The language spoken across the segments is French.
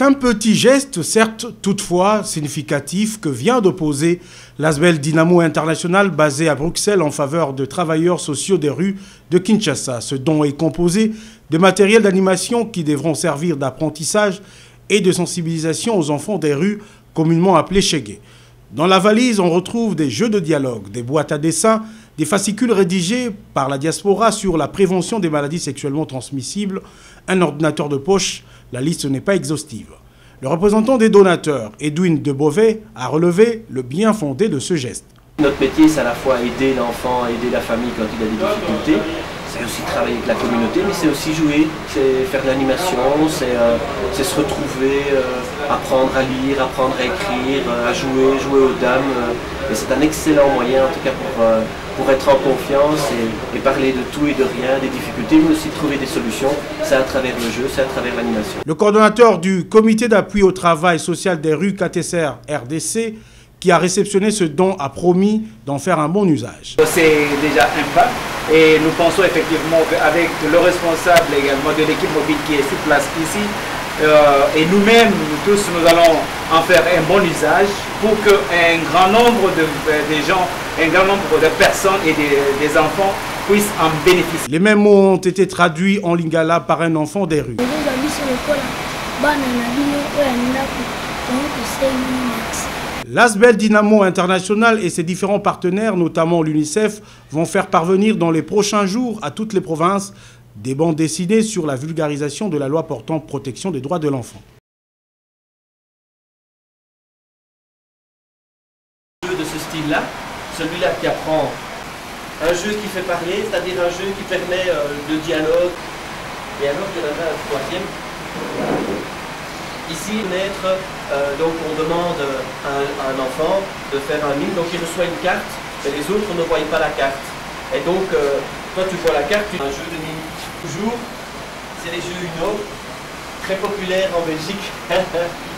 C'est un petit geste, certes, toutefois significatif, que vient de poser l'Asbel Dynamo International basé à Bruxelles en faveur de travailleurs sociaux des rues de Kinshasa. Ce don est composé de matériel d'animation qui devront servir d'apprentissage et de sensibilisation aux enfants des rues, communément appelés Chégué. Dans la valise, on retrouve des jeux de dialogue, des boîtes à dessins, des fascicules rédigés par la diaspora sur la prévention des maladies sexuellement transmissibles, un ordinateur de poche, la liste n'est pas exhaustive. Le représentant des donateurs, Edwin de Beauvais, a relevé le bien fondé de ce geste. Notre métier, c'est à la fois aider l'enfant, aider la famille quand il a des difficultés. C'est aussi travailler avec la communauté, mais c'est aussi jouer, c'est faire de l'animation, c'est se retrouver, apprendre à lire, apprendre à écrire, à jouer aux dames. Et c'est un excellent moyen, en tout cas, pour être en confiance et parler de tout et de rien, des difficultés, mais aussi trouver des solutions. C'est à travers le jeu, c'est à travers l'animation. Le coordonnateur du comité d'appui au travail social des rues KTCR RDC, qui a réceptionné ce don, a promis d'en faire un bon usage. C'est déjà un pas et nous pensons effectivement qu'avec le responsable également de l'équipe mobile qui est sur place ici, et nous-mêmes, nous tous, nous allons en faire un bon usage pour qu'un grand nombre de gens, un grand nombre de personnes et des enfants puissent en bénéficier. Les mêmes mots ont été traduits en lingala par un enfant des rues. L'Asbel Dynamo International et ses différents partenaires, notamment l'UNICEF, vont faire parvenir dans les prochains jours à toutes les provinces des bandes dessinées sur la vulgarisation de la loi portant protection des droits de l'enfant. Un jeu de ce style-là, celui-là qui apprend un jeu qui fait parler, c'est-à-dire un jeu qui permet le dialogue, et alors il y en avait un troisième. Ici, donc on demande à un enfant de faire un mime, donc il reçoit une carte, mais les autres ne voient pas la carte. Et donc, toi tu vois la carte, tu as un jeu de mime. Toujours, c'est les jeux Uno, très populaires en Belgique,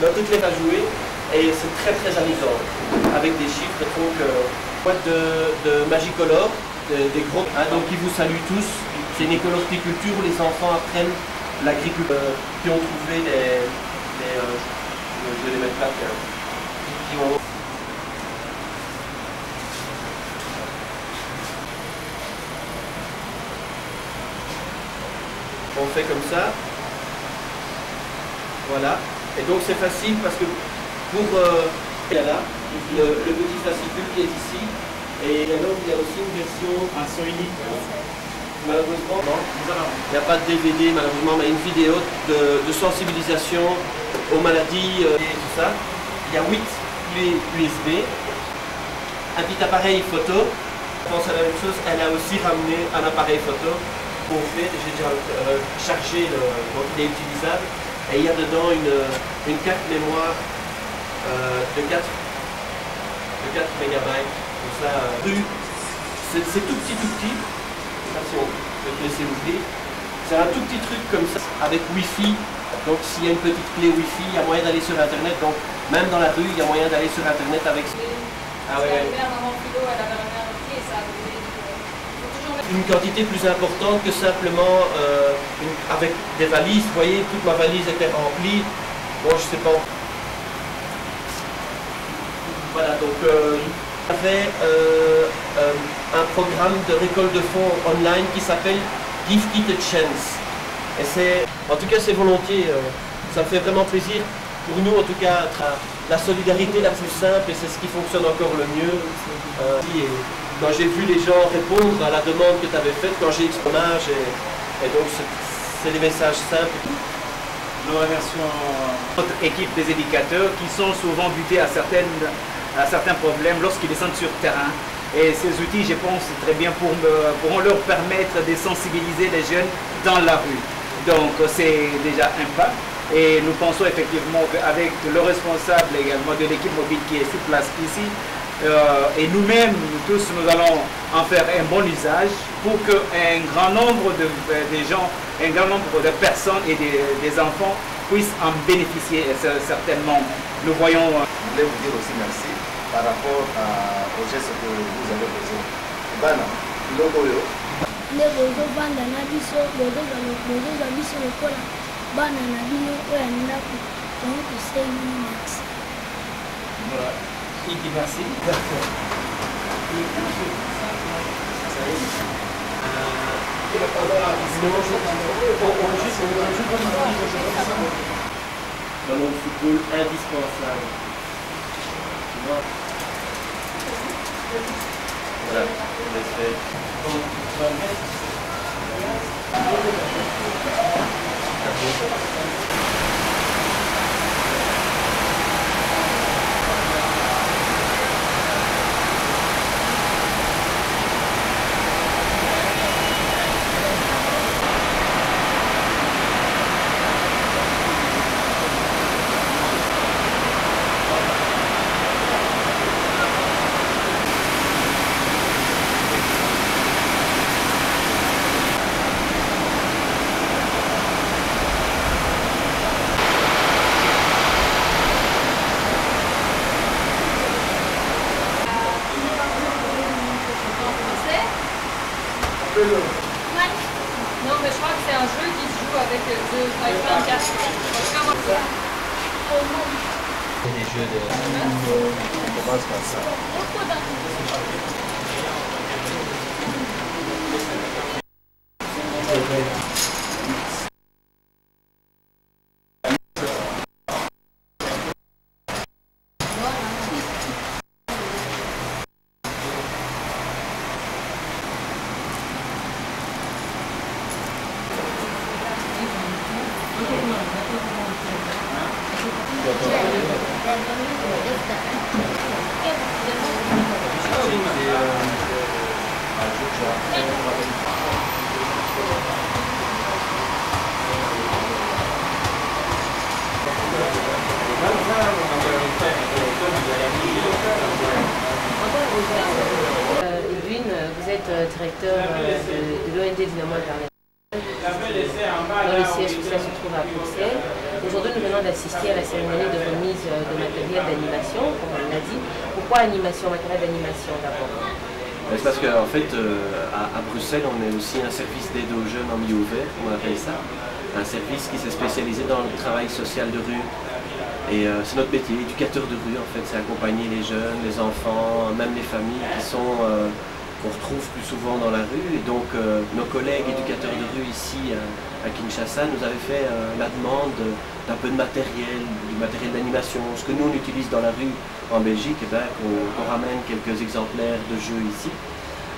dans toutes les à jouer, et c'est très très amusant, avec des chiffres, donc boîte de Magicolor, des gros, donc ils vous saluent tous. C'est une école horticulture où les enfants apprennent l'agriculture, qui ont trouvé je vais les mettre là, qui ont... On fait comme ça, voilà, et donc c'est facile parce que pour il y a là, le petit fascicule qui est ici, et alors il y a aussi une version insolite. Malheureusement, non, il n'y a pas de DVD malheureusement, mais une vidéo de sensibilisation aux maladies et tout ça. Il y a 8 clés USB, un petit appareil photo. Je pense à la même chose, elle a aussi ramené un appareil photo pour faire, j'ai déjà chargé, donc il est utilisable. Et il y a dedans une carte mémoire de 4 mégabytes. Comme ça, c'est tout petit. Si on peut te laisser ouvrir. C'est un tout petit truc comme ça, avec Wi-Fi. Donc s'il y a une petite clé Wi-Fi, il y a moyen d'aller sur Internet. Donc même dans la rue, il y a moyen d'aller sur Internet avec... Ah ouais. Une quantité plus importante que simplement avec des valises. Vous voyez, toute ma valise était remplie. Bon, je sais pas. Voilà, donc on avait un programme de récolte de fonds online qui s'appelle Give It a Chance. Et en tout cas, c'est volontiers. Ça me fait vraiment plaisir. Pour nous, en tout cas, la solidarité la plus simple, et c'est ce qui fonctionne encore le mieux. Et quand j'ai vu les gens répondre à la demande que tu avais faite, quand j'ai eu son âge, et donc c'est des messages simples. Nous remercions notre équipe des éducateurs qui sont souvent butés à certains problèmes lorsqu'ils descendent sur terrain. Et ces outils, je pense, très bien pourront leur permettre de sensibiliser les jeunes dans la rue. Donc c'est déjà un pas. Et nous pensons effectivement qu'avec le responsable également de l'équipe mobile qui est sur place ici, et nous-mêmes, nous tous, nous allons en faire un bon usage pour qu'un grand nombre de gens, un grand nombre de personnes et des enfants puissent en bénéficier. Et certainement, nous voyons... Je voulais vous dire aussi merci par rapport au geste que vous avez posé. Bana, Logoyo. Bana na bino oya ndako Donc c'est Unimax. Voilà. Il dit merci. D'accord. Dans le football indispensable. Tu vois. Voilà, on laisse faire. Donc, tu vas mettre. Non, mais je crois que c'est un jeu qui se joue avec plein de cartes. C'est des jeux de... On commence par ça. Edwin, vous êtes directeur de l'ONG Dynamo International. Le siège social se trouve à Bruxelles. Aujourd'hui, nous venons d'assister à la cérémonie de remise de matériel d'animation, comme on l'a dit. Pourquoi animation, matériel d'animation d'abord? C'est parce qu'en fait, à Bruxelles, on est aussi un service d'aide aux jeunes en milieu ouvert, comme on appelle ça. Un service qui s'est spécialisé dans le travail social de rue. Et c'est notre métier, éducateur de rue en fait, c'est accompagner les jeunes, les enfants, même les familles qui sont, qu'on retrouve plus souvent dans la rue. Et donc nos collègues éducateurs de rue ici à Kinshasa nous avaient fait la demande d'un peu de matériel, du matériel d'animation. Ce que nous on utilise dans la rue en Belgique, eh ben, qu'on ramène quelques exemplaires de jeux ici.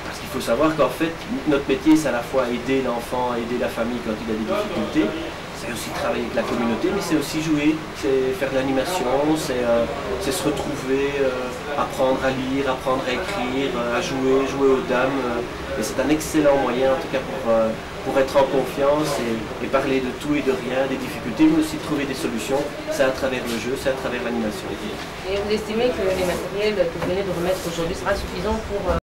Parce qu'il faut savoir qu'en fait, notre métier c'est à la fois aider l'enfant, aider la famille quand il a des difficultés. C'est aussi travailler avec la communauté, mais c'est aussi jouer, c'est faire de l'animation, c'est se retrouver, apprendre à lire, apprendre à écrire, à jouer aux dames. Et c'est un excellent moyen, en tout cas, pour être en confiance et parler de tout et de rien, des difficultés, mais aussi trouver des solutions. C'est à travers le jeu, c'est à travers l'animation. Et vous estimez que les matériels que vous venez de remettre aujourd'hui sera suffisant pour...